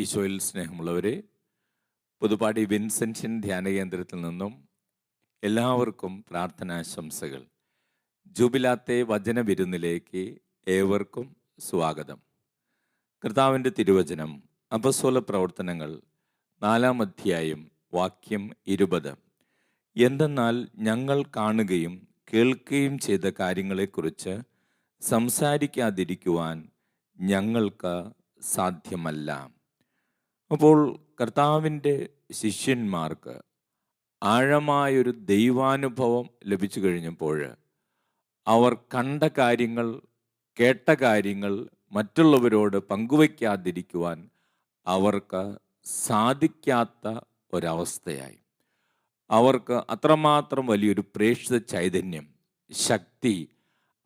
ഈശോയിൽ സ്നേഹമുള്ളവരെ, പുതുപ്പാടി വിൻസെൻഷ്യൻ ധ്യാന കേന്ദ്രത്തിൽ നിന്നും എല്ലാവർക്കും പ്രാർത്ഥനാശംസകൾ. ജൂബിലാത്തെ വചന വിരുന്നിലേക്ക് ഏവർക്കും സ്വാഗതം. കർത്താവിൻ്റെ തിരുവചനം അപ്പസ്തോല പ്രവർത്തനങ്ങൾ 4-ാം അധ്യായം വാക്യം 20. എന്തെന്നാൽ ഞങ്ങൾ കാണുകയും കേൾക്കുകയും ചെയ്ത കാര്യങ്ങളെക്കുറിച്ച് സംസാരിക്കാതിരിക്കുവാൻ ഞങ്ങൾക്ക് സാധ്യമല്ല. അപ്പോൾ കർത്താവിൻ്റെ ശിഷ്യന്മാർക്ക് ആഴമായൊരു ദൈവാനുഭവം ലഭിച്ചു കഴിഞ്ഞപ്പോൾ അവർ കണ്ട കാര്യങ്ങൾ, കേട്ട കാര്യങ്ങൾ മറ്റുള്ളവരോട് പങ്കുവയ്ക്കാതിരിക്കുവാൻ അവർക്ക് സാധിക്കാത്ത ഒരവസ്ഥയായി. അവർക്ക് അത്രമാത്രം വലിയൊരു പ്രേക്ഷിത ചൈതന്യം, ശക്തി,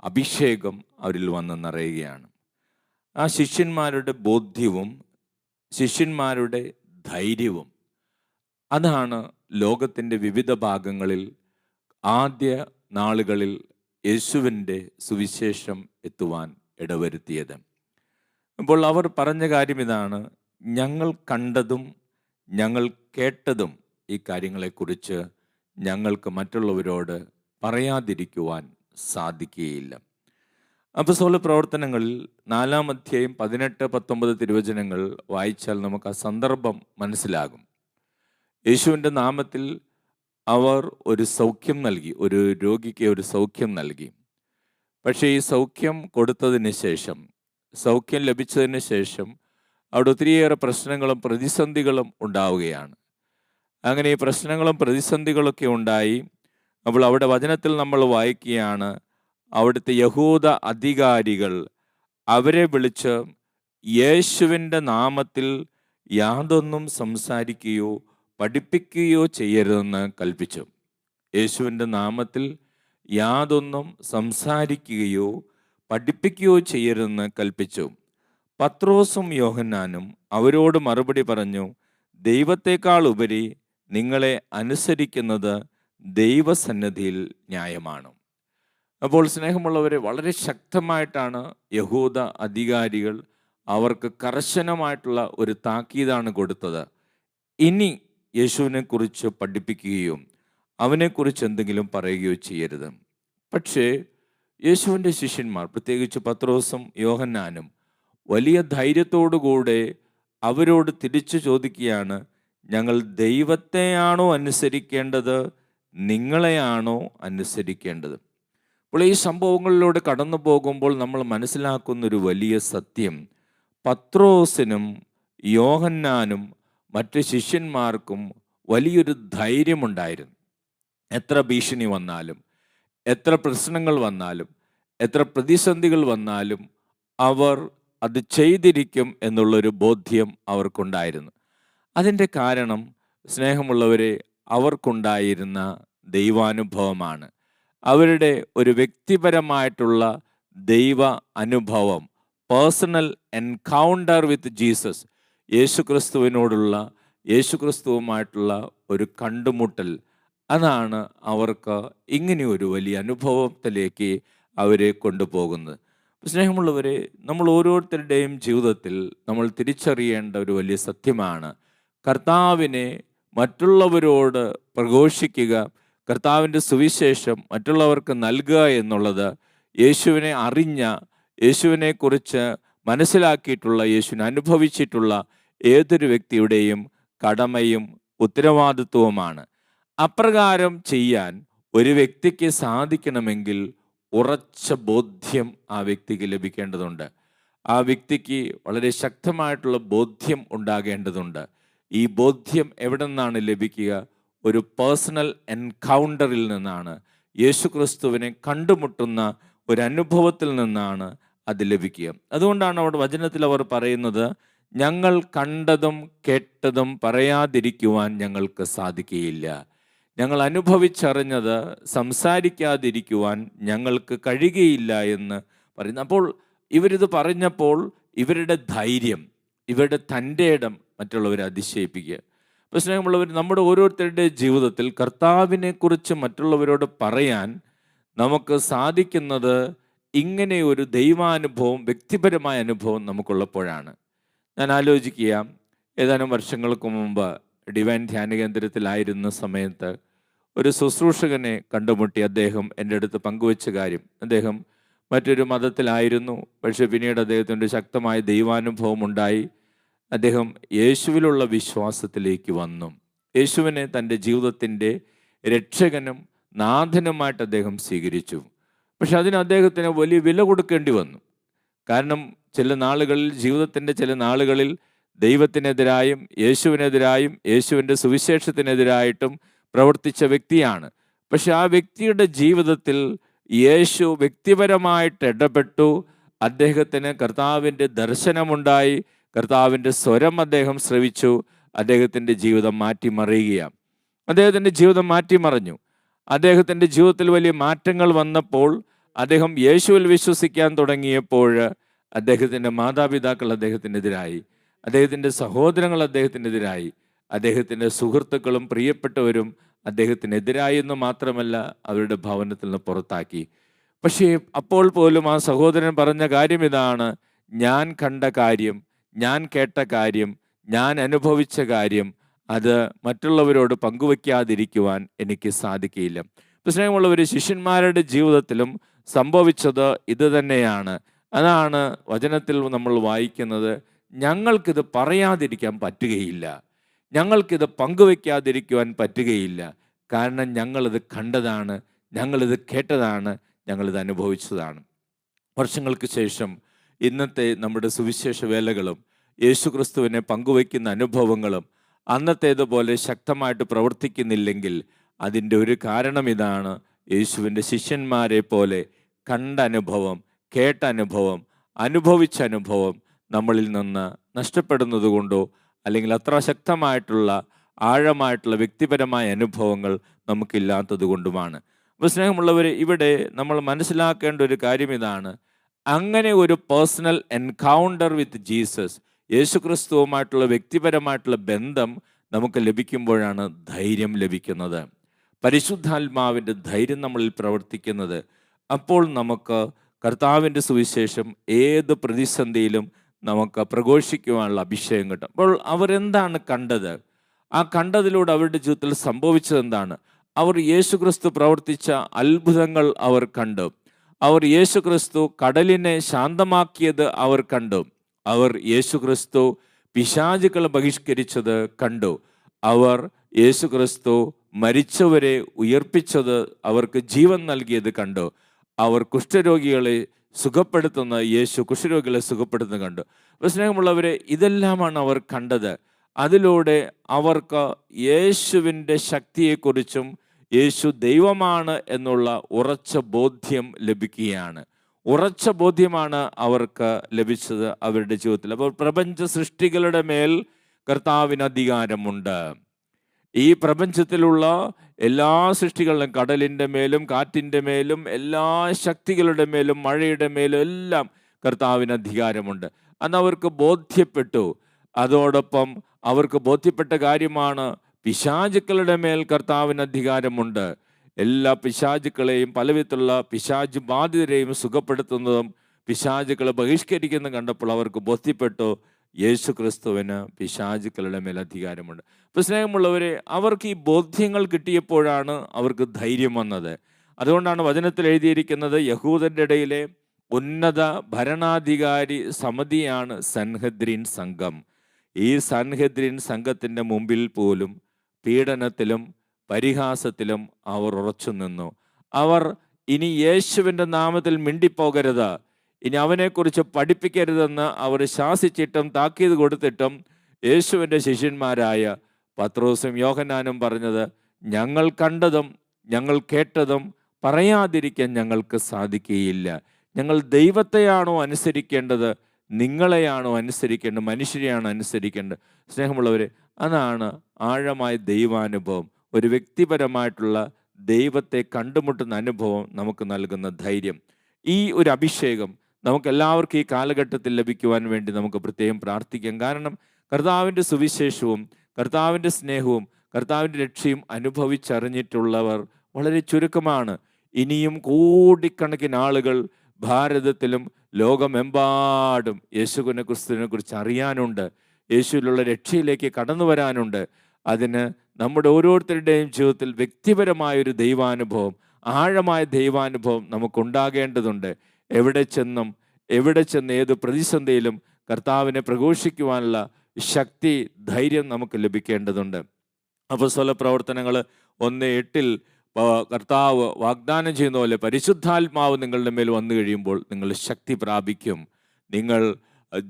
അഭിഷേകം അവരിൽ വന്ന് നിറയുകയാണ്. ആ ശിഷ്യന്മാരുടെ ബോധ്യവും ശിഷ്യന്മാരുടെ ധൈര്യവും അതാണ് ലോകത്തിൻ്റെ വിവിധ ഭാഗങ്ങളിൽ ആദ്യ നാളുകളിൽ യേശുവിൻ്റെ സുവിശേഷം എത്തുവാൻ ഇടവരുത്തിയത്. അപ്പോൾ അവർ പറഞ്ഞ കാര്യം ഇതാണ്: ഞങ്ങൾ കണ്ടതും ഞങ്ങൾ കേട്ടതും ഈ കാര്യങ്ങളെക്കുറിച്ച് ഞങ്ങൾക്ക് മറ്റുള്ളവരോട് പറയാതിരിക്കുവാൻ സാധിക്കുകയില്ല. അപ്പസ്തോല പ്രവർത്തനങ്ങളിൽ 4-ാം അധ്യായം 18-19 തിരുവചനങ്ങൾ വായിച്ചാൽ നമുക്ക് ആ സന്ദർഭം മനസ്സിലാകും. യേശുവിൻ്റെ നാമത്തിൽ അവർ ഒരു സൗഖ്യം നൽകി, ഒരു രോഗിക്ക് ഒരു സൗഖ്യം നൽകി. പക്ഷേ ഈ സൗഖ്യം കൊടുത്തതിന് ശേഷം, സൗഖ്യം ലഭിച്ചതിന് ശേഷം അവിടെ ഒത്തിരിയേറെ പ്രശ്നങ്ങളും പ്രതിസന്ധികളും ഉണ്ടാവുകയാണ്. അങ്ങനെ ഈ പ്രശ്നങ്ങളും പ്രതിസന്ധികളൊക്കെ ഉണ്ടായി. അപ്പോൾ അവിടെ വചനത്തിൽ നമ്മൾ വായിക്കുകയാണ്, അവിടുത്തെ യഹൂദ അധികാരികൾ അവരെ വിളിച്ച് യേശുവിൻ്റെ നാമത്തിൽ യാതൊന്നും സംസാരിക്കുകയോ പഠിപ്പിക്കുകയോ ചെയ്യരുതെന്ന് കൽപ്പിച്ചു. യേശുവിൻ്റെ നാമത്തിൽ യാതൊന്നും സംസാരിക്കുകയോ പഠിപ്പിക്കുകയോ ചെയ്യരുതെന്ന് കൽപ്പിച്ചു. പത്രോസും യോഹന്നാനും അവരോട് മറുപടി പറഞ്ഞു, ദൈവത്തെക്കാൾ ഉപരി നിങ്ങളെ അനുസരിക്കുന്നത് ദൈവസന്നിധിയിൽ ന്യായമാണ്. അപ്പോൾ സ്നേഹമുള്ളവരെ, വളരെ ശക്തമായിട്ടാണ് യഹൂദ അധികാരികൾ അവർക്ക് കർശനമായിട്ടുള്ള ഒരു താക്കീതാണ് കൊടുത്തത്. ഇനി യേശുവിനെക്കുറിച്ച് പഠിപ്പിക്കുകയോ അവനെക്കുറിച്ച് എന്തെങ്കിലും പറയുകയോ ചെയ്യരുത്. പക്ഷേ യേശുവിൻ്റെ ശിഷ്യന്മാർ, പ്രത്യേകിച്ച് പത്രോസും യോഹന്നാനും, വലിയ ധൈര്യത്തോടുകൂടെ അവരോട് തിരിച്ചു ചോദിക്കുകയാണ്, ഞങ്ങൾ ദൈവത്തെയാണോ അനുസരിക്കേണ്ടത്, നിങ്ങളെയാണോ അനുസരിക്കേണ്ടത്? അപ്പോൾ ഈ സംഭവങ്ങളിലൂടെ കടന്നു പോകുമ്പോൾ നമ്മൾ മനസ്സിലാക്കുന്നൊരു വലിയ സത്യം, പത്രോസിനും യോഹന്നാനും മറ്റ് ശിഷ്യന്മാർക്കും വലിയൊരു ധൈര്യമുണ്ടായിരുന്നു. എത്ര ഭീഷണി വന്നാലും, എത്ര പ്രശ്നങ്ങൾ വന്നാലും, എത്ര പ്രതിസന്ധികൾ വന്നാലും അവർ അത് ചെയ്തിരിക്കും എന്നുള്ളൊരു ബോധ്യം അവർക്കുണ്ടായിരുന്നു. അതിൻ്റെ കാരണം, സ്നേഹമുള്ളവരെ, അവർക്കുണ്ടായിരുന്ന ദൈവാനുഭവമാണ്. അവരുടെ ഒരു വ്യക്തിപരമായിട്ടുള്ള ദൈവ അനുഭവം, പേഴ്സണൽ എൻകൗണ്ടർ വിത്ത് ജീസസ്, യേശുക്രിസ്തുവുമായിട്ടുള്ള ഒരു കണ്ടുമുട്ടൽ, അതാണ് അവർക്ക് ഇങ്ങനെയൊരു വലിയ അനുഭവത്തിലേക്ക് അവരെ കൊണ്ടുപോകുന്നത്. സ്നേഹമുള്ളവരെ, നമ്മൾ ഓരോരുത്തരുടെയും ജീവിതത്തിൽ നമ്മൾ തിരിച്ചറിയേണ്ട ഒരു വലിയ സത്യമാണ്, കർത്താവിനെ മറ്റുള്ളവരോട് പ്രഘോഷിക്കുക, കർത്താവിൻ്റെ സുവിശേഷം മറ്റുള്ളവർക്ക് നൽകുക എന്നുള്ളത് യേശുവിനെ അറിഞ്ഞ, യേശുവിനെക്കുറിച്ച് മനസ്സിലാക്കിയിട്ടുള്ള, യേശുവിനെ അനുഭവിച്ചിട്ടുള്ള ഏതൊരു വ്യക്തിയുടെയും കടമയും ഉത്തരവാദിത്വവുമാണ്. അപ്രകാരം ചെയ്യാൻ ഒരു വ്യക്തിക്ക് സാധിക്കണമെങ്കിൽ ഉറച്ച ബോധ്യം ആ വ്യക്തിക്ക് ലഭിക്കേണ്ടതുണ്ട്. ആ വ്യക്തിക്ക് വളരെ ശക്തമായിട്ടുള്ള ബോധ്യം ഉണ്ടാകേണ്ടതുണ്ട്. ഈ ബോധ്യം എവിടെ നിന്നാണ് ലഭിക്കുക? ഒരു പേഴ്സണൽ എൻകൗണ്ടറിൽ നിന്നാണ്, യേശുക്രിസ്തുവിനെ കണ്ടുമുട്ടുന്ന ഒരു അനുഭവത്തിൽ നിന്നാണ് അത് ലഭിക്കുക. അതുകൊണ്ടാണ് അവിടെ വചനത്തിൽ അവർ പറയുന്നത്, ഞങ്ങൾ കണ്ടതും കേട്ടതും പറയാതിരിക്കുവാൻ ഞങ്ങൾക്ക് സാധിക്കുകയില്ല. ഞങ്ങൾ അനുഭവിച്ചറിഞ്ഞത് സംസാരിക്കാതിരിക്കുവാൻ ഞങ്ങൾക്ക് കഴിയുകയില്ല എന്ന് പറയുന്നു. അപ്പോൾ ഇവരിത് പറഞ്ഞപ്പോൾ ഇവരുടെ ധൈര്യം, ഇവരുടെ തൻ്റെ ഇടം മറ്റുള്ളവരെ അതിശയിപ്പിക്കുക. അപ്പോൾ സ്നേഹമുള്ളവർ, നമ്മുടെ ഓരോരുത്തരുടെ ജീവിതത്തിൽ കർത്താവിനെക്കുറിച്ച് മറ്റുള്ളവരോട് പറയാൻ നമുക്ക് സാധിക്കുന്നത് ഇങ്ങനെ ഒരു ദൈവാനുഭവം, വ്യക്തിപരമായ അനുഭവം നമുക്കുള്ളപ്പോഴാണ്. ഞാൻ ആലോചിക്കുക, ഏതാനും വർഷങ്ങൾക്ക് മുമ്പ് ഡിവൈൻ ധ്യാന കേന്ദ്രത്തിലായിരുന്ന സമയത്ത് ഒരു ശുശ്രൂഷകനെ കണ്ടുമുട്ടി. അദ്ദേഹം എൻ്റെ അടുത്ത് പങ്കുവച്ച കാര്യം, അദ്ദേഹം മറ്റൊരു മതത്തിലായിരുന്നു. പക്ഷേ പിന്നീട് അദ്ദേഹത്തിൻ്റെ ഒരു ശക്തമായ ദൈവാനുഭവം ഉണ്ടായി. അദ്ദേഹം യേശുവിലുള്ള വിശ്വാസത്തിലേക്ക് വന്നു. യേശുവിനെ തൻ്റെ ജീവിതത്തിൻ്റെ രക്ഷകനും നാഥനുമായിട്ട് അദ്ദേഹം സ്വീകരിച്ചു. പക്ഷെ അതിന് അദ്ദേഹത്തിന് വലിയ വില കൊടുക്കേണ്ടി വന്നു. കാരണം ജീവിതത്തിൻ്റെ ചില നാളുകളിൽ ദൈവത്തിനെതിരായും യേശുവിനെതിരായും യേശുവിൻ്റെ സുവിശേഷത്തിനെതിരായിട്ടും പ്രവർത്തിച്ച വ്യക്തിയാണ്. പക്ഷെ ആ വ്യക്തിയുടെ ജീവിതത്തിൽ യേശു വ്യക്തിപരമായിട്ട് ഇടപെട്ടു. അദ്ദേഹത്തിന് കർത്താവിൻ്റെ ദർശനമുണ്ടായി, കർത്താവിൻ്റെ സ്വരം അദ്ദേഹം ശ്രവിച്ചു. അദ്ദേഹത്തിൻ്റെ ജീവിതം മാറ്റിമറിയുകയാണ്. അദ്ദേഹത്തിൻ്റെ ജീവിതം മാറ്റിമറിഞ്ഞു. അദ്ദേഹത്തിൻ്റെ ജീവിതത്തിൽ വലിയ മാറ്റങ്ങൾ വന്നപ്പോൾ, അദ്ദേഹം യേശുവിൽ വിശ്വസിക്കാൻ തുടങ്ങിയപ്പോൾ, അദ്ദേഹത്തിൻ്റെ മാതാപിതാക്കൾ അദ്ദേഹത്തിനെതിരായി, അദ്ദേഹത്തിൻ്റെ സഹോദരങ്ങൾ അദ്ദേഹത്തിനെതിരായി, അദ്ദേഹത്തിൻ്റെ സുഹൃത്തുക്കളും പ്രിയപ്പെട്ടവരും അദ്ദേഹത്തിനെതിരായി എന്ന് മാത്രമല്ല, അവരുടെ ഭവനത്തിൽ നിന്ന് പുറത്താക്കി. പക്ഷേ അപ്പോൾ പോലും ആ സഹോദരൻ പറഞ്ഞ കാര്യം ഇതാണ്: ഞാൻ കണ്ട കാര്യം, ഞാൻ കേട്ട കാര്യം, ഞാൻ അനുഭവിച്ച കാര്യം, അത് മറ്റുള്ളവരോട് പങ്കുവയ്ക്കാതിരിക്കുവാൻ എനിക്ക് സാധിക്കില്ല. സ്നേഹമുള്ളവർ, ശിഷ്യന്മാരുടെ ജീവിതത്തിലും സംഭവിച്ചത് ഇത് തന്നെയാണ്. അതാണ് വചനത്തിൽ നമ്മൾ വായിക്കുന്നത്: ഞങ്ങൾക്കിത് പറയാതിരിക്കാൻ പറ്റുകയില്ല, ഞങ്ങൾക്കിത് പങ്കുവയ്ക്കാതിരിക്കുവാൻ പറ്റുകയില്ല. കാരണം ഞങ്ങളിത് കണ്ടതാണ്, ഞങ്ങളിത് കേട്ടതാണ്, ഞങ്ങളിത് അനുഭവിച്ചതാണ്. വർഷങ്ങൾക്ക് ശേഷം ഇന്നത്തെ നമ്മുടെ സുവിശേഷ വേലകളും യേശുക്രിസ്തുവിനെ പങ്കുവയ്ക്കുന്ന അനുഭവങ്ങളും അന്നത്തേതുപോലെ ശക്തമായിട്ട് പ്രവർത്തിക്കുന്നില്ലെങ്കിൽ അതിൻ്റെ ഒരു കാരണം ഇതാണ്: യേശുവിൻ്റെ ശിഷ്യന്മാരെ പോലെ കണ്ട അനുഭവം, കേട്ട അനുഭവം, അനുഭവിച്ച അനുഭവം നമ്മളിൽ നിന്ന് നഷ്ടപ്പെടുന്നത് കൊണ്ടോ, അല്ലെങ്കിൽ അത്ര ശക്തമായിട്ടുള്ള ആഴമായിട്ടുള്ള വ്യക്തിപരമായ അനുഭവങ്ങൾ നമുക്കില്ലാത്തത് കൊണ്ടുമാണ്. അപ്പോൾ സ്നേഹമുള്ളവർ, ഇവിടെ നമ്മൾ മനസ്സിലാക്കേണ്ട ഒരു കാര്യം ഇതാണ്: അങ്ങനെ ഒരു പേഴ്സണൽ എൻകൗണ്ടർ വിത്ത് ജീസസ്, യേശുക്രിസ്തുവുമായിട്ടുള്ള വ്യക്തിപരമായിട്ടുള്ള ബന്ധം നമുക്ക് ലഭിക്കുമ്പോഴാണ് ധൈര്യം ലഭിക്കുന്നത്, പരിശുദ്ധാത്മാവിൻ്റെ ധൈര്യം നമ്മളിൽ പ്രവർത്തിക്കുന്നത്. അപ്പോൾ നമുക്ക് കർത്താവിൻ്റെ സുവിശേഷം ഏത് പ്രതിസന്ധിയിലും നമുക്ക് പ്രഘോഷിക്കുവാനുള്ള അഭിഷേകം കിട്ടും. അപ്പോൾ അവരെന്താണ് കണ്ടത്? ആ കണ്ടതിലൂടെ അവരുടെ ജീവിതത്തിൽ സംഭവിച്ചത് എന്താണ്? അവർ യേശുക്രിസ്തു പ്രവർത്തിച്ച അത്ഭുതങ്ങൾ അവർ കണ്ടു. അവർ യേശുക്രിസ്തു കടലിനെ ശാന്തമാക്കിയത് അവർ കണ്ടു. അവർ യേശുക്രിസ്തു പിശാചുക്കളെ ബഹിഷ്കരിച്ചത് കണ്ടു. അവർ യേശുക്രിസ്തു മരിച്ചവരെ ഉയർപ്പിച്ചത്, അവർക്ക് ജീവൻ നൽകിയത് കണ്ടു. അവർ കുഷ്ഠരോഗികളെ സുഖപ്പെടുത്തുന്ന കുഷ്ഠരോഗികളെ സുഖപ്പെടുത്തുന്നത് കണ്ടു. സ്നേഹമുള്ളവരെ, ഇതെല്ലാമാണ് അവർ കണ്ടത്. അതിലൂടെ അവർക്ക് യേശുവിൻ്റെ ശക്തിയെക്കുറിച്ചും യേശു ദൈവമാണ് എന്നുള്ള ഉറച്ച ബോധ്യം ലഭിക്കുകയാണ്. ഉറച്ച ബോധ്യമാണ് അവർക്ക് ലഭിച്ചത് അവരുടെ ജീവിതത്തിൽ. അപ്പോൾ പ്രപഞ്ച സൃഷ്ടികളുടെ മേൽ കർത്താവിന് അധികാരമുണ്ട്. ഈ പ്രപഞ്ചത്തിലുള്ള എല്ലാ സൃഷ്ടികളിലും, കടലിൻ്റെ മേലും കാറ്റിൻ്റെ മേലും എല്ലാ ശക്തികളുടെ മേലും മഴയുടെ മേലും എല്ലാം കർത്താവിന് അധികാരമുണ്ട്. അന്ന് അവർക്ക് ബോധ്യപ്പെട്ടു. അതോടൊപ്പം അവർക്ക് ബോധ്യപ്പെട്ട കാര്യമാണ്: പിശാചുക്കളുടെ മേൽ കർത്താവിന് അധികാരമുണ്ട്. എല്ലാ പിശാചുക്കളെയും, പലവിധത്തിലുള്ള പിശാച് ബാധിതരെയും സുഖപ്പെടുത്തുന്നതും പിശാചുക്കളെ ബഹിഷ്കരിക്കുന്നതും കണ്ടപ്പോൾ അവർക്ക് ബോധ്യപ്പെട്ടു: യേശുക്രിസ്തുവിന് പിശാചുക്കളുടെ മേൽ അധികാരമുണ്ട്. അപ്പോൾ സ്നേഹമുള്ളവരെ, അവർക്ക് ഈ ബോധ്യങ്ങൾ കിട്ടിയപ്പോഴാണ് അവർക്ക് ധൈര്യം വന്നത്. അതുകൊണ്ടാണ് വചനത്തിൽ എഴുതിയിരിക്കുന്നത്: യഹൂദരുടെ ഇടയിലെ ഉന്നത ഭരണാധികാരി സമിതിയാണ് സൻഹദ്രീൻ സംഘം. ഈ സൻഹദ്രീൻ സംഘത്തിൻ്റെ മുമ്പിൽ പോലും പീഡനത്തിലും പരിഹാസത്തിലും അവർ ഉറച്ചു നിന്നു. അവർ ഇനി യേശുവിൻ്റെ നാമത്തിൽ മിണ്ടിപ്പോകരുത്, ഇനി അവനെക്കുറിച്ച് പഠിപ്പിക്കരുതെന്ന് അവർ ശാസിച്ചിട്ടും താക്കീത് കൊടുത്തിട്ടും യേശുവിൻ്റെ ശിഷ്യന്മാരായ പത്രോസും യോഹന്നാനും പറഞ്ഞത്: ഞങ്ങൾ കണ്ടതും ഞങ്ങൾ കേട്ടതും പറയാതിരിക്കാൻ ഞങ്ങൾക്ക് സാധിക്കുകയില്ല. ഞങ്ങൾ ദൈവത്തെയാണോ അനുസരിക്കേണ്ടത്, നിങ്ങളെയാണോ അനുസരിക്കേണ്ടത്, മനുഷ്യരെയാണോ അനുസരിക്കേണ്ടത്? സ്നേഹമുള്ളവരെ, അതാണ് ആഴമായ ദൈവാനുഭവം. ഒരു വ്യക്തിപരമായിട്ടുള്ള ദൈവത്തെ കണ്ടുമുട്ടുന്ന അനുഭവം നമുക്ക് നൽകുന്ന ധൈര്യം. ഈ ഒരു അഭിഷേകം നമുക്കെല്ലാവർക്കും ഈ കാലഘട്ടത്തിൽ ലഭിക്കുവാൻ വേണ്ടി നമുക്ക് പ്രത്യേകം പ്രാർത്ഥിക്കാം. കാരണം കർത്താവിൻ്റെ സുവിശേഷവും കർത്താവിൻ്റെ സ്നേഹവും കർത്താവിൻ്റെ രക്ഷയും അനുഭവിച്ചറിഞ്ഞിട്ടുള്ളവർ വളരെ ചുരുക്കമാണ്. ഇനിയും കോടിക്കണക്കിന് ആളുകൾ ഭാരതത്തിലും ലോകമെമ്പാടും യേശുക്രിസ്തുവിനെ കുറിച്ച് അറിയാനുണ്ട്. യേശുവിലുള്ള രക്ഷയിലേക്ക് കടന്നു വരാനുണ്ട്. അതിന് നമ്മുടെ ഓരോരുത്തരുടെയും ജീവിതത്തിൽ വ്യക്തിപരമായൊരു ദൈവാനുഭവം, ആഴമായ ദൈവാനുഭവം നമുക്കുണ്ടാകേണ്ടതുണ്ട്. എവിടെ ചെന്ന് ഏത് പ്രതിസന്ധിയിലും കർത്താവിനെ പ്രഘോഷിക്കുവാനുള്ള ശക്തി, ധൈര്യം നമുക്ക് ലഭിക്കേണ്ടതുണ്ട്. അപ്പോസ്തല പ്രവർത്തനങ്ങൾ 1:8 കർത്താവ് വാഗ്ദാനം ചെയ്യുന്ന പോലെ പരിശുദ്ധാത്മാവ് നിങ്ങളുടെ മേൽ വന്നു കഴിയുമ്പോൾ നിങ്ങൾ ശക്തി പ്രാപിക്കും. നിങ്ങൾ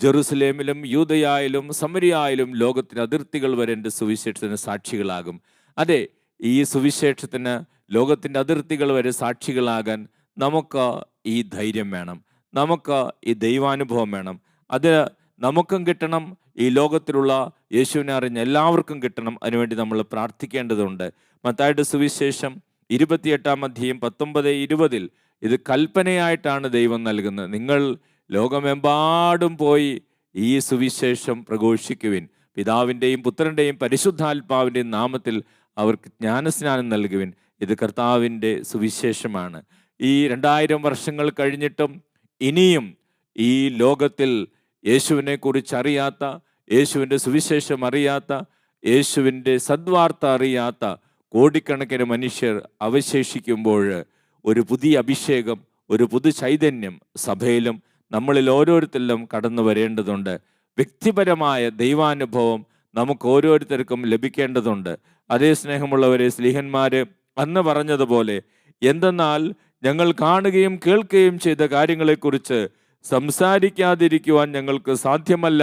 ജെറുസലേമിലും യൂദയായാലും സമരിയായാലും ലോകത്തിന് അതിർത്തികൾ വരെ എൻ്റെ സുവിശേഷത്തിന് സാക്ഷികളാകും. അതെ, ഈ സുവിശേഷത്തിന് ലോകത്തിൻ്റെ അതിർത്തികൾ വരെ സാക്ഷികളാകാൻ നമുക്ക് ഈ ധൈര്യം വേണം, നമുക്ക് ഈ ദൈവാനുഭവം വേണം. അത് നമുക്കും കിട്ടണം, ഈ ലോകത്തിലുള്ള യേശുവിനെ അറിഞ്ഞ എല്ലാവർക്കും കിട്ടണം. അതിനുവേണ്ടി നമ്മൾ പ്രാർത്ഥിക്കേണ്ടതുണ്ട്. മത്തായിയുടെ സുവിശേഷം 28:19-20 ഇത് കൽപ്പനയായിട്ടാണ് ദൈവം നൽകുന്നത്. നിങ്ങൾ ലോകമെമ്പാടും പോയി ഈ സുവിശേഷം പ്രഘോഷിക്കുവിൻ, പിതാവിൻ്റെയും പുത്രൻ്റെയും പരിശുദ്ധാത്മാവിൻ്റെയും നാമത്തിൽ അവർക്ക് ജ്ഞാനസ്നാനം നൽകുവിൻ. ഇത് കർത്താവിൻ്റെ സുവിശേഷമാണ്. ഈ 2000 വർഷങ്ങൾ കഴിഞ്ഞിട്ടും ഇനിയും ഈ ലോകത്തിൽ യേശുവിനെ കുറിച്ച് അറിയാത്ത, യേശുവിൻ്റെ സുവിശേഷം അറിയാത്ത, യേശുവിൻ്റെ സദ്വാർത്ത അറിയാത്ത കോടിക്കണക്കിന് മനുഷ്യർ അവശേഷിക്കുമ്പോൾ ഒരു പുതിയ അഭിഷേകം, ഒരു പുതു ചൈതന്യം സഭയിലും നമ്മളിൽ ഓരോരുത്തരിലും കടന്നു വരേണ്ടതുണ്ട്. വ്യക്തിപരമായ ദൈവാനുഭവം നമുക്ക് ഓരോരുത്തർക്കും ലഭിക്കേണ്ടതുണ്ട്. അതേ സ്നേഹമുള്ളവരെ, സ്ലീഹന്മാർ അന്ന് പറഞ്ഞതുപോലെ, എന്തെന്നാൽ ഞങ്ങൾ കാണുകയും കേൾക്കുകയും ചെയ്ത കാര്യങ്ങളെക്കുറിച്ച് സംസാരിക്കാതിരിക്കുവാൻ ഞങ്ങൾക്ക് സാധ്യമല്ല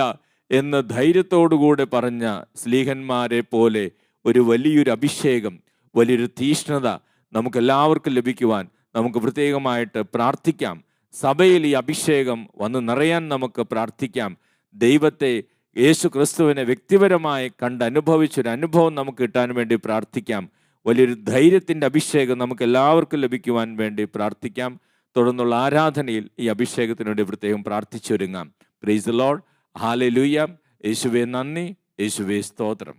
എന്ന് ധൈര്യത്തോടുകൂടെ പറഞ്ഞ സ്ലീഹന്മാരെ പോലെ ഒരു വലിയൊരു അഭിഷേകം, വലിയൊരു തീഷ്ണത നമുക്കെല്ലാവർക്കും ലഭിക്കുവാൻ നമുക്ക് പ്രത്യേകമായിട്ട് പ്രാർത്ഥിക്കാം. സഭയിൽ ഈ അഭിഷേകം വന്ന് നിറയാൻ നമുക്ക് പ്രാർത്ഥിക്കാം. ദൈവത്തെ, യേശു ക്രിസ്തുവിനെ വ്യക്തിപരമായി കണ്ടനുഭവിച്ചൊരു അനുഭവം നമുക്ക് കിട്ടാൻ വേണ്ടി പ്രാർത്ഥിക്കാം. വലിയൊരു ധൈര്യത്തിൻ്റെ അഭിഷേകം നമുക്ക് എല്ലാവർക്കും ലഭിക്കുവാൻ വേണ്ടി പ്രാർത്ഥിക്കാം. തുടർന്നുള്ള ആരാധനയിൽ ഈ അഭിഷേകത്തിന് വേണ്ടി പ്രത്യേകം പ്രാർത്ഥിച്ചൊരുങ്ങാം. Praise the lord. ഹല്ലേലൂയ. യേശുവേ നന്ദി, യേശുവേ സ്തോത്രം.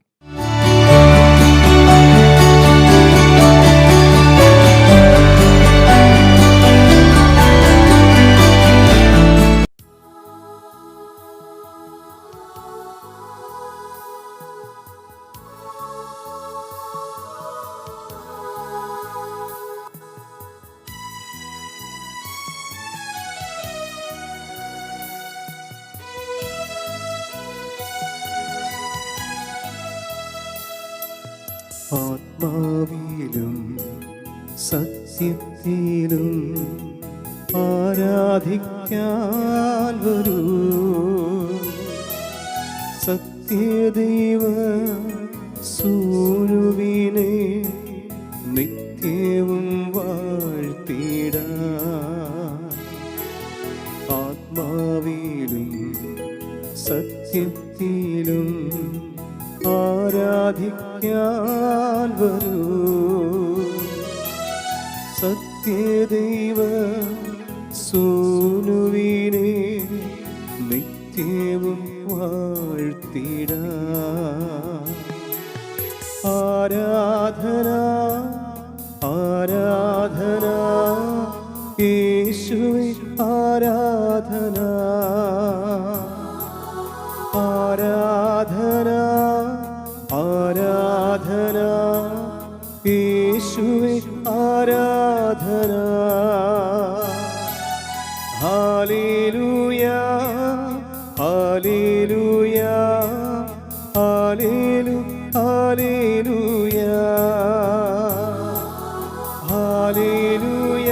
ആത്മാവിലും സത്യത്തിലും ആരാധിക്കാൻ വരൂ, സത്യദൈവ സൂനുവിനെ നിത്യവും വാഴ്ത്തിടാൻ. ആത്മാവിലും സത്യത്തിലും ആരാധിക്കാൻ വരൂ, സത്യദൈവ സൂനുവിനെ നിത്യവും വാഴ്ത്തിടാൻ. ആരാധന ആരാധന യേശുവേ, ആരാധന ആരാധന ആരാധന യേശുവേ, ആരാധന. Hallelujah hallelujah hallelujah hallelujah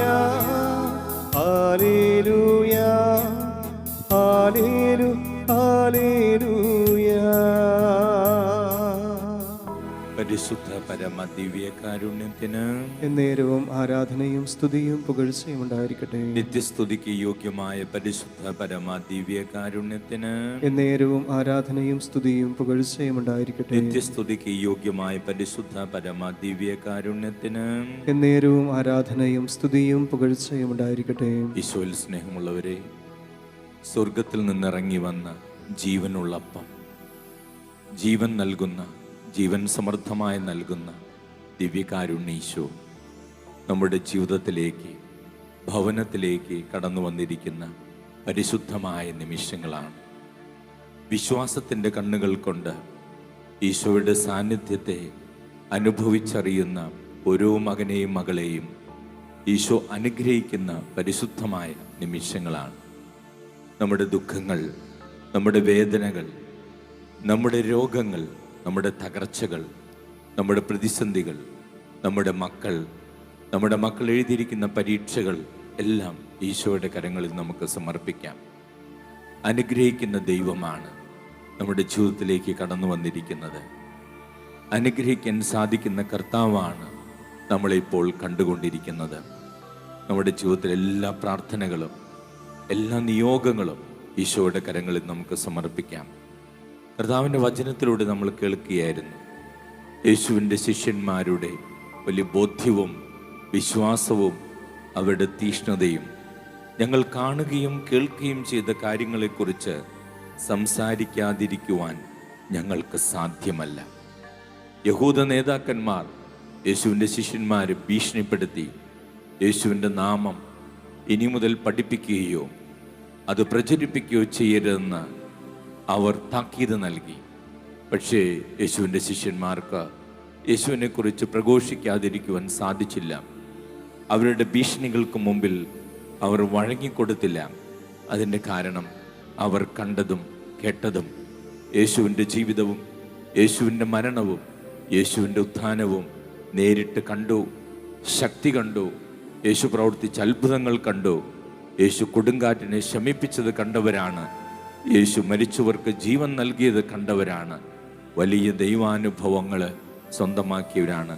hallelujah hallelujah. പരിശുദ്ധ പരമ ദിവ്യ കാരുണ്യത്തിന് എന്നേരവും ആരാധനയും സ്തുതിയും പുകഴ്ചയും ഉണ്ടായിരിക്കട്ടെ. നിത്യസ്തുതിക്ക് യോഗ്യമായ പരിശുദ്ധ പരമ ദിവ്യ കാരുണ്യത്തിന് എന്നേരവും ആരാധനയും സ്തുതിയും പുകഴ്ചയും ഉണ്ടായിരിക്കട്ടെ. നിത്യസ്തുതിക്ക് യോഗ്യമായ പരിശുദ്ധ പരമ ദിവ്യ കാരുണ്യത്തിന് എന്നേരവും ആരാധനയും സ്തുതിയും പുകഴ്ചയും ഉണ്ടായിരിക്കട്ടെ. ഈശോയിൽ സ്നേഹമുള്ളവരെ, സ്വർഗത്തിൽ നിന്നിറങ്ങി വന്ന ജീവനുള്ള അപ്പം, ജീവൻ നൽകുന്ന, ജീവൻ സമൃദ്ധമായി നൽകുന്ന ദിവ്യകാരുണ്യ ഈശോ നമ്മുടെ ജീവിതത്തിലേക്ക്, ഭവനത്തിലേക്ക് കടന്നു വന്നിരിക്കുന്ന പരിശുദ്ധമായ നിമിഷങ്ങളാണ്. വിശ്വാസത്തിൻ്റെ കണ്ണുകൾ കൊണ്ട് ഈശോയുടെ സാന്നിധ്യത്തെ അനുഭവിച്ചറിയുന്ന ഓരോ മകനെയും മകളെയും ഈശോ അനുഗ്രഹിക്കുന്ന പരിശുദ്ധമായ നിമിഷങ്ങളാണ്. നമ്മുടെ ദുഃഖങ്ങൾ, നമ്മുടെ വേദനകൾ, നമ്മുടെ രോഗങ്ങൾ, നമ്മുടെ തകർച്ചകൾ, നമ്മുടെ പ്രതിസന്ധികൾ, നമ്മുടെ മക്കൾ എഴുതിയിരിക്കുന്ന പരീക്ഷകൾ എല്ലാം ഈശോയുടെ കരങ്ങളിൽ നമുക്ക് സമർപ്പിക്കാം. അനുഗ്രഹിക്കുന്ന ദൈവമാണ് നമ്മുടെ ജീവിതത്തിലേക്ക് കടന്നു വന്നിരിക്കുന്നത്. അനുഗ്രഹിക്കാൻ സാധിക്കുന്ന കർത്താവാണ് നമ്മളിപ്പോൾ കണ്ടുകൊണ്ടിരിക്കുന്നത്. നമ്മുടെ ജീവിതത്തിലെ എല്ലാ പ്രാർത്ഥനകളും, എല്ലാ നിയോഗങ്ങളും ഈശോയുടെ കരങ്ങളിൽ നമുക്ക് സമർപ്പിക്കാം. കർത്താവിൻ്റെ വചനത്തിലൂടെ നമ്മൾ കേൾക്കുകയായിരുന്നു യേശുവിൻ്റെ ശിഷ്യന്മാരുടെ വലിയ ബോധ്യവും വിശ്വാസവും അവരുടെ തീഷ്ണതയും. ഞങ്ങൾ കാണുകയും കേൾക്കുകയും ചെയ്ത കാര്യങ്ങളെക്കുറിച്ച് സംസാരിക്കാതിരിക്കുവാൻ ഞങ്ങൾക്ക് സാധ്യമല്ല. യഹൂദ നേതാക്കന്മാർ യേശുവിൻ്റെ ശിഷ്യന്മാരെ ഭീഷണിപ്പെടുത്തി യേശുവിൻ്റെ നാമം ഇനി മുതൽ പഠിപ്പിക്കുകയോ അത് പ്രചരിപ്പിക്കുകയോ ചെയ്യരുതെന്ന് അവർ താക്കീത് നൽകി. പക്ഷേ യേശുവിൻ്റെ ശിഷ്യന്മാർക്ക് യേശുവിനെക്കുറിച്ച് പ്രഘോഷിക്കാതിരിക്കുവാൻ സാധിച്ചില്ല. അവരുടെ ഭീഷണികൾക്ക് മുമ്പിൽ അവർ വഴങ്ങിക്കൊടുത്തില്ല. അതിൻ്റെ കാരണം അവർ കണ്ടതും കേട്ടതും യേശുവിൻ്റെ ജീവിതവും യേശുവിൻ്റെ മരണവും യേശുവിൻ്റെ ഉത്ഥാനവും നേരിട്ട് കണ്ടു, ശക്തി കണ്ടു, യേശു പ്രവർത്തിച്ച അത്ഭുതങ്ങൾ കണ്ടു, യേശു കൊടുങ്കാറ്റിനെ ശമിപ്പിച്ചത് കണ്ടവരാണ്, യേശു മരിച്ചവർക്ക് ജീവൻ നൽകിയത് കണ്ടവരാണ്, വലിയ ദൈവാനുഭവങ്ങൾ സ്വന്തമാക്കിയവരാണ്.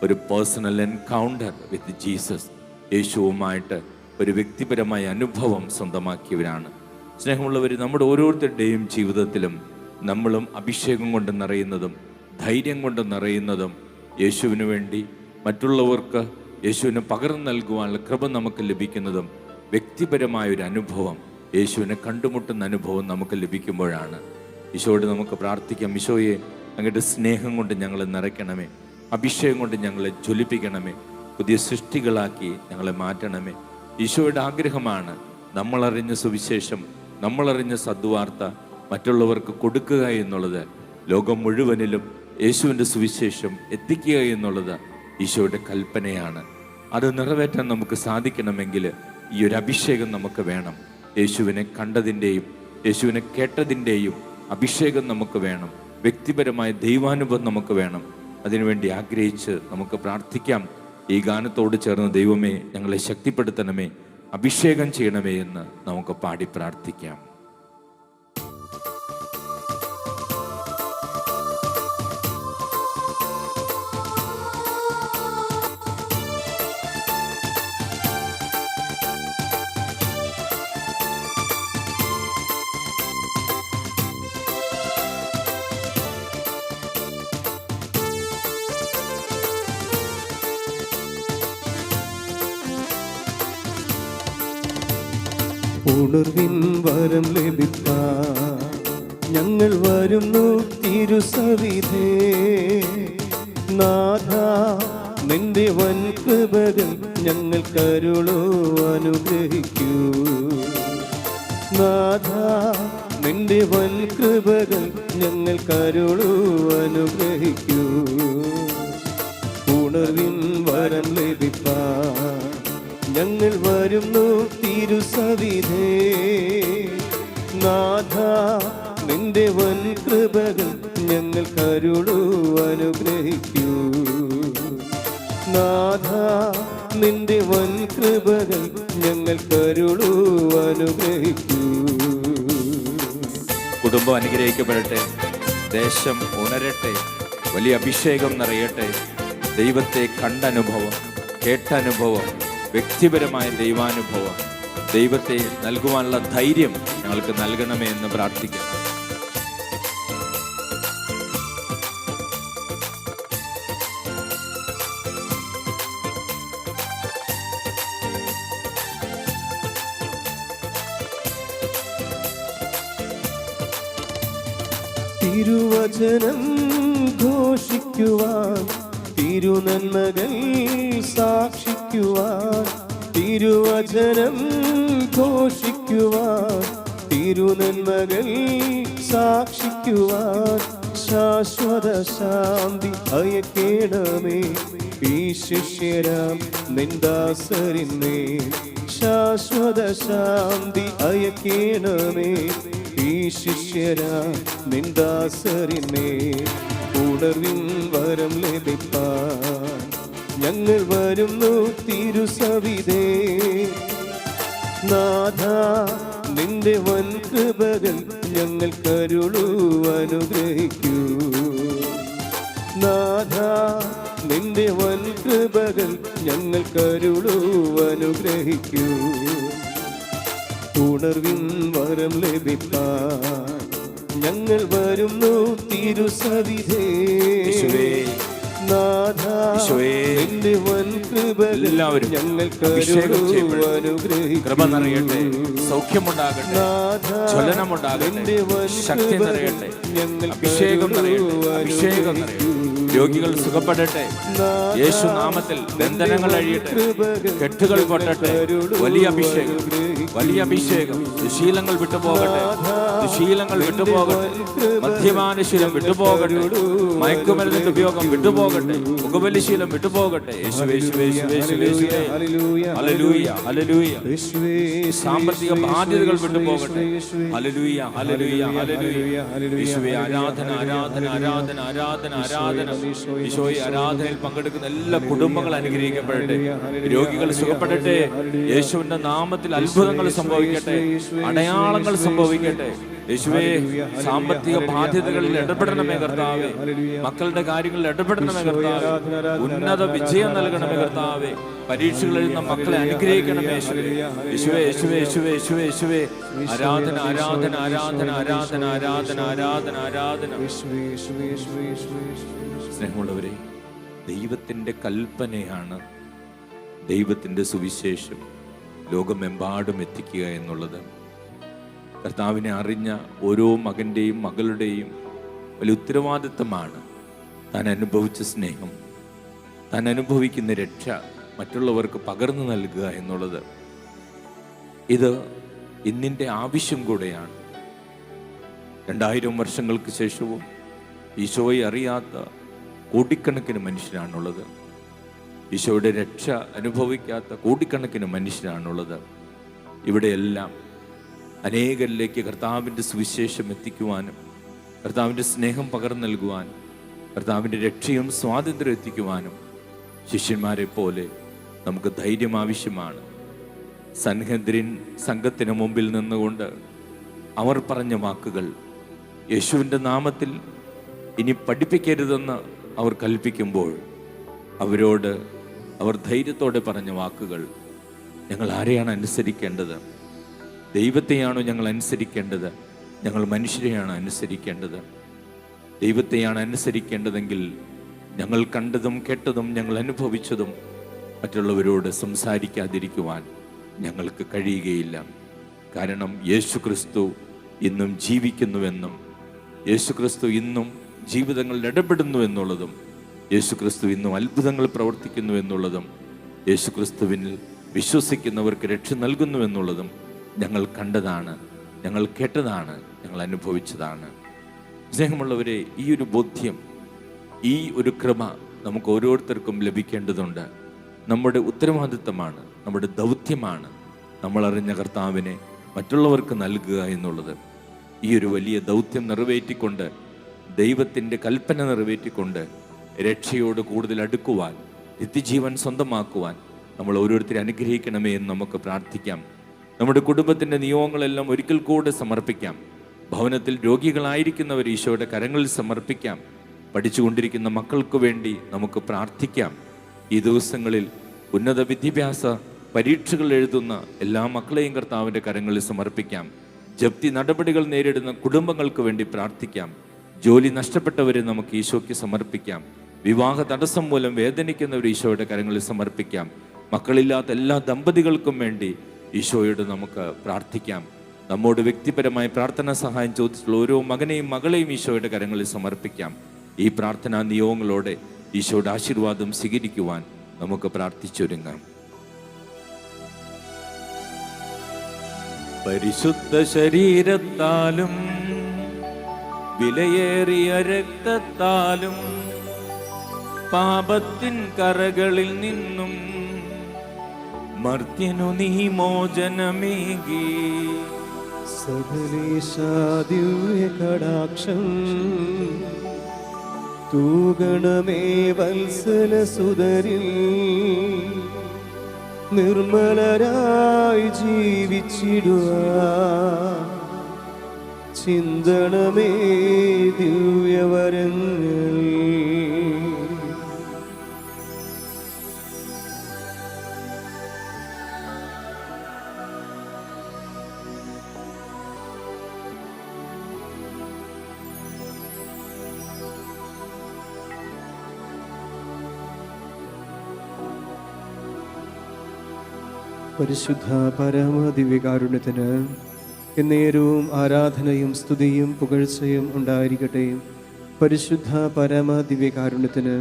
ഒരു പേഴ്സണൽ എൻകൗണ്ടർ വിത്ത് ജീസസ്, യേശുവുമായിട്ട് ഒരു വ്യക്തിപരമായ അനുഭവം സ്വന്തമാക്കിയവരാണ്. സ്നേഹമുള്ളവർ, നമ്മുടെ ഓരോരുത്തരുടെയും ജീവിതത്തിലും നമ്മളും അഭിഷേകം കൊണ്ട് നിറയുന്നതും ധൈര്യം കൊണ്ട് നിറയുന്നതും യേശുവിന് വേണ്ടി മറ്റുള്ളവർക്ക് യേശുവിനെ പകർന്നു നൽകുവാനുള്ള കൃപ നമുക്ക് ലഭിക്കുന്നതും വ്യക്തിപരമായൊരു അനുഭവം, യേശുവിനെ കണ്ടുമുട്ടുന്ന അനുഭവം നമുക്ക് ലഭിക്കുമ്പോഴാണ്. ഈശോയോട് നമുക്ക് പ്രാർത്ഥിക്കാം. ഈശോയെ, അങ്ങയുടെ സ്നേഹം കൊണ്ട് ഞങ്ങളെ നിറയ്ക്കണമേ, അഭിഷേകം കൊണ്ട് ഞങ്ങളെ ജ്വലിപ്പിക്കണമേ, പുതിയ സൃഷ്ടികളാക്കി ഞങ്ങളെ മാറ്റണമേ. ഈശോയുടെ ആഗ്രഹമാണ് നമ്മളറിഞ്ഞ സുവിശേഷം, നമ്മളറിഞ്ഞ സദ്വാർത്ത മറ്റുള്ളവർക്ക് കൊടുക്കുക എന്നുള്ളത്. ലോകം മുഴുവനിലും യേശുവിൻ്റെ സുവിശേഷം എത്തിക്കുക എന്നുള്ളത് ഈശോയുടെ കൽപ്പനയാണ്. അത് നിറവേറ്റാൻ നമുക്ക് സാധിക്കണമെങ്കിൽ ഈ ഒരു അഭിഷേകം നമുക്ക് വേണം. യേശുവിനെ കണ്ടതിൻ്റെയും യേശുവിനെ കേട്ടതിൻ്റെയും അഭിഷേകം നമുക്ക് വേണം. വ്യക്തിപരമായ ദൈവാനുഭവം നമുക്ക് വേണം. അതിനുവേണ്ടി ആഗ്രഹിച്ച് നമുക്ക് പ്രാർത്ഥിക്കാം. ഈ ഗാനത്തോട് ചേർന്ന് ദൈവമേ ഞങ്ങളെ ശക്തിപ്പെടുത്തണമേ, അഭിഷേകം ചെയ്യണമേ എന്ന് നമുക്ക് പാടി പ്രാർത്ഥിക്കാം. ഉണർവിൻ വരം ലഭിക്കാൻ ഞങ്ങൾ വരുന്നു തിരുസവിധേ. നാഥ, നിന്റെ വൻ കൃപകൾ ഞങ്ങൾ കരുളോ അനുഗ്രഹിക്കൂ. നാഥ, നിന്റെ വൻ കൃപകൾ ഞങ്ങൾ കരുളോ അനുഗ്രഹിക്കൂ. ഉണർവിൻ വരം ലഭിക്കാൻ ഞങ്ങൾ വരുന്നു തിരുസവിധേ. നാഥ, നിന്റെ വൻ കൃപകൾ ഞങ്ങൾ കരുളൂ അനുഗ്രഹിക്കൂ. നാഥ, നിന്റെ വൻ കൃപകൾ ഞങ്ങൾ കരുളൂ അനുഗ്രഹിക്കൂ. കുടുംബം അനുഗ്രഹിക്കപ്പെടട്ടെ, ദേശം ഉണരട്ടെ, വലിയ അഭിഷേകം നിറയട്ടെ. ദൈവത്തെ കണ്ട അനുഭവം, കേട്ട അനുഭവം, വ്യക്തിപരമായ ദൈവാനുഭവം, ദൈവത്തെ നൽകുവാനുള്ള ധൈര്യം ഞങ്ങൾക്ക് നൽകണമേ എന്ന് പ്രാർത്ഥിക്കാം. തിരുവചനം ഘോഷിക്കുവാൻ, തിരുനന്മകൾ സാക്ഷിക്കുവാൻ. തിരുവചനം ഘോഷിക്കുവാൻ, തിരുനന്മകൾ സാക്ഷിക്കുവാൻ ശാശ്വത ശാന്തി അയക്കേണമേ. ഈ ശിഷ്യരാം നിന്ദാസരിന്മേ ശാശ്വത ശാന്തി അയക്കേണമേ. ഈ ശിഷ്യരാം നിന്ദാസരിന്മേ ഉണർവിൻ വരം ലഭിപ്പാൻ ഞങ്ങൾ വരുന്നു തിരുസവിധേ. നാഥ നിന്റെ വൻ കൃപകൾ ഞങ്ങൾ കരുളൂ അനുഗ്രഹിക്കൂ. നാഥ നിന്റെ വൻ കൃപകൾ ഞങ്ങൾ കരുളൂ അനുഗ്രഹിക്കൂ. ഉണർവിൻ വരം ലഭിപ്പാൻ ഞങ്ങൾ വരുന്നു തിരുസവിധേ. നാഥ നിന്റെ വൻ കൃപകൾ ഞങ്ങൾ കരുളൂ അനുഗ്രഹിക്കൂ. കൃപ നിറയട്ടെ, സൗഖ്യമുണ്ടാകട്ടെ, ജ്വലനമുണ്ടാകട്ടെ, ശക്തി നിറയട്ടെ, അഭിഷേകം നിറയട്ടെ, അഭിഷേകം നിറയട്ടെ. രോഗികൾ സുഖപ്പെടട്ടെ, യേശു നാമത്തിൽ ബന്ധനങ്ങൾ അഴിയട്ടെ, കെട്ടുകൾ പൊട്ടട്ടെ. വലിയ അഭിഷേകം, വലിയ അഭിഷേകം. ദുശീലങ്ങൾ വിട്ടുപോകട്ടെ, ദുശീലങ്ങൾ വിട്ടുപോകട്ടെ, മദ്യപാനശീലം വിട്ടുപോകട്ടെ, മയക്കുമരുന്നിന്റെ ഉപയോഗം വിട്ടുപോകട്ടെ, മുഖബലിശീലം വിട്ടുപോകട്ടെ. സാമ്പത്തിക ബാധ്യതകൾ വിട്ടുപോകട്ടെ. Hallelujah, hallelujah, hallelujah. യേശുവേ, ആരാധന, ആരാധന, ആരാധന, ആരാധന, ആരാധന. ഈശോയെ, ആരാധനയിൽ പങ്കെടുക്കുന്ന എല്ലാ കുടുംബങ്ങളും അനുഗ്രഹിക്കപ്പെടട്ടെ, രോഗികൾ സുഖപ്പെടട്ടെ. യേശുവിന്റെ നാമത്തിൽ അത്ഭുതങ്ങൾ സംഭവിക്കട്ടെ, അടയാളങ്ങൾ സംഭവിക്കട്ടെ. യേശുവേ, സാമ്പത്തിക ബാധ്യതകളിൽ ഇടപെടണമേ കർത്താവേ. മക്കളുടെ കാര്യങ്ങളിൽ ഇടപെടണമേ കർത്താവേ. ഉന്നത വിജയം നൽകണമേ കർത്താവേ. പരീക്ഷകൾ എഴുതുന്ന മക്കളെ അനുഗ്രഹിക്കണമേ യേശുവേ. യേശുവേ, യേശുവേ, യേശുവേ, യേശുവേ, യേശുവേ. ആരാധന, ആരാധന, ആരാധന, ആരാധന, ആരാധന, ആരാധന, ആരാധന. സ്നേഹമുള്ളവരെ, ദൈവത്തിൻ്റെ കൽപ്പനയാണ് ദൈവത്തിൻ്റെ സുവിശേഷം ലോകമെമ്പാടും എത്തിക്കുക എന്നുള്ളത്. കർത്താവിനെ അറിഞ്ഞ ഓരോ മകൻ്റെയും മകളുടെയും വലിയ ഉത്തരവാദിത്തമാണ് താൻ അനുഭവിച്ച സ്നേഹം, താൻ അനുഭവിക്കുന്ന രക്ഷ മറ്റുള്ളവർക്ക് പകർന്നു നൽകുക എന്നുള്ളത്. ഇത് ഇന്നിൻ്റെ ആവശ്യം കൂടെയാണ്. 2000 വർഷങ്ങൾക്ക് ശേഷവും ഈശോയെ അറിയാത്ത കോടിക്കണക്കിന് മനുഷ്യരാണുള്ളത്. ഈശോയുടെ രക്ഷ അനുഭവിക്കാത്ത കോടിക്കണക്കിന് മനുഷ്യരാണുള്ളത്. ഇവിടെയെല്ലാം അനേകരിലേക്ക് കർത്താവിൻ്റെ സുവിശേഷം എത്തിക്കുവാനും കർത്താവിൻ്റെ സ്നേഹം പകർന്നു നൽകുവാനും കർത്താവിൻ്റെ രക്ഷയും സ്വാതന്ത്ര്യം എത്തിക്കുവാനും ശിഷ്യന്മാരെ പോലെ നമുക്ക് ധൈര്യം ആവശ്യമാണ്. സൻഹദ്രിൻ സംഘത്തിന് മുമ്പിൽ നിന്നുകൊണ്ട് അവർ പറഞ്ഞ വാക്കുകൾ, യേശുവിൻ്റെ നാമത്തിൽ ഇനി പഠിപ്പിക്കരുതെന്ന് അവർ കൽപ്പിക്കുമ്പോൾ അവരോട് അവർ ധൈര്യത്തോടെ പറഞ്ഞ വാക്കുകൾ, ഞങ്ങൾ ആരെയാണ് അനുസരിക്കേണ്ടത്? ദൈവത്തെയാണോ ഞങ്ങൾ അനുസരിക്കേണ്ടത്? ഞങ്ങൾ മനുഷ്യരെയാണ് അനുസരിക്കേണ്ടത്. ദൈവത്തെയാണ് അനുസരിക്കേണ്ടതെങ്കിൽ ഞങ്ങൾ കണ്ടതും കേട്ടതും ഞങ്ങൾ അനുഭവിച്ചതും മറ്റുള്ളവരോട് സംസാരിക്കാതിരിക്കുവാൻ ഞങ്ങൾക്ക് കഴിയുകയില്ല. കാരണം യേശുക്രിസ്തു ഇന്നും ജീവിക്കുന്നുവെന്നും യേശുക്രിസ്തു ഇന്നും ജീവിതങ്ങളിൽ ഇടപെടുന്നു എന്നുള്ളതും യേശുക്രിസ്തു ഇന്നും അത്ഭുതങ്ങൾ പ്രവർത്തിക്കുന്നു എന്നുള്ളതും യേശുക്രിസ്തുവിൽ വിശ്വസിക്കുന്നവർക്ക് രക്ഷ നൽകുന്നു എന്നുള്ളതും ഞങ്ങൾ കണ്ടതാണ്, ഞങ്ങൾ കേട്ടതാണ്, ഞങ്ങൾ അനുഭവിച്ചതാണ്. സ്നേഹമുള്ളവരെ, ഈ ഒരു ബോധ്യം, ഈ ഒരു കൃപ നമുക്ക് ഓരോരുത്തർക്കും ലഭിക്കേണ്ടതുണ്ട്. നമ്മുടെ ഉത്തരവാദിത്തമാണ്, നമ്മുടെ ദൗത്യമാണ് നമ്മളറിഞ്ഞ കർത്താവിനെ മറ്റുള്ളവർക്ക് നൽകുക എന്നുള്ളത്. ഈ ഒരു വലിയ ദൗത്യം നിറവേറ്റിക്കൊണ്ട്, ദൈവത്തിൻ്റെ കൽപ്പന നിറവേറ്റിക്കൊണ്ട് രക്ഷയോട് കൂടുതൽ അടുക്കുവാൻ, നിത്യജീവൻ സ്വന്തമാക്കുവാൻ നമ്മൾ ഓരോരുത്തരെ അനുഗ്രഹിക്കണമേ എന്ന് നമുക്ക് പ്രാർത്ഥിക്കാം. നമ്മുടെ കുടുംബത്തിൻ്റെ നിയോഗങ്ങളെല്ലാം ഒരിക്കൽ കൂടെ സമർപ്പിക്കാം. ഭവനത്തിൽ രോഗികളായിരിക്കുന്നവർ ഈശോയുടെ കരങ്ങളിൽ സമർപ്പിക്കാം. പഠിച്ചുകൊണ്ടിരിക്കുന്ന മക്കൾക്ക് വേണ്ടി നമുക്ക് പ്രാർത്ഥിക്കാം. ഈ ദിവസങ്ങളിൽ ഉന്നത വിദ്യാഭ്യാസ പരീക്ഷകൾ എഴുതുന്ന എല്ലാ മക്കളെയും കർത്താവിൻ്റെ കരങ്ങളിൽ സമർപ്പിക്കാം. ജപ്തി നടപടികൾ നേരിടുന്ന കുടുംബങ്ങൾക്ക് വേണ്ടി പ്രാർത്ഥിക്കാം. ജോലി നഷ്ടപ്പെട്ടവരെ നമുക്ക് ഈശോയ്ക്ക് സമർപ്പിക്കാം. വിവാഹ തടസ്സം മൂലം വേദനിക്കുന്നവർ ഈശോയുടെ കരങ്ങളിൽ സമർപ്പിക്കാം. മക്കളില്ലാത്ത എല്ലാ ദമ്പതികൾക്കും വേണ്ടി ഈശോയോട് നമുക്ക് പ്രാർത്ഥിക്കാം. നമ്മോട് വ്യക്തിപരമായി പ്രാർത്ഥനാ സഹായം ചോദിച്ചിട്ടുള്ള ഓരോ മകനെയും മകളെയും ഈശോയുടെ കരങ്ങളിൽ സമർപ്പിക്കാം. ഈ പ്രാർത്ഥനാ നിയോഗങ്ങളോടെ ഈശോയുടെ ആശീർവാദം സ്വീകരിക്കുവാൻ നമുക്ക് പ്രാർത്ഥിച്ചൊരുങ്ങാം. പരിശുദ്ധ ശരീരത്താലും വിലയേറിയ രക്തത്താലും പാപത്തിൻ കറകളിൽ നിന്നും മർത്യനു നീ മോചനമേകി. സകലേശാ ദിവ്യ കടാക്ഷം തൂഗണമേ വത്സല സുതരിൽ നിർമ്മലരായി ജീവിച്ചിടുവാൻ ചിന്തണമേ ദിവ്യവരങ്ങൾ. പരിശുദ്ധ പരമ ദിവ്യകാരുണ്യത്തിന് എന്നേരവും ആരാധനയും സ്തുതിയും പുകഴ്ചയും ഉണ്ടായിരിക്കട്ടെ. പരിശുദ്ധ പരമ ദിവ്യകാരുണ്യത്തിന്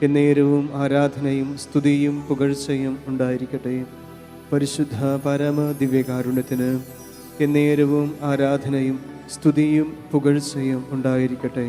എന്നേരവും ആരാധനയും സ്തുതിയും പുകഴ്ചയും ഉണ്ടായിരിക്കട്ടെ. പരിശുദ്ധ പരമ ദിവ്യകാരുണ്യത്തിന് എന്നേരവും ആരാധനയും സ്തുതിയും പുകഴ്ചയും ഉണ്ടായിരിക്കട്ടെ.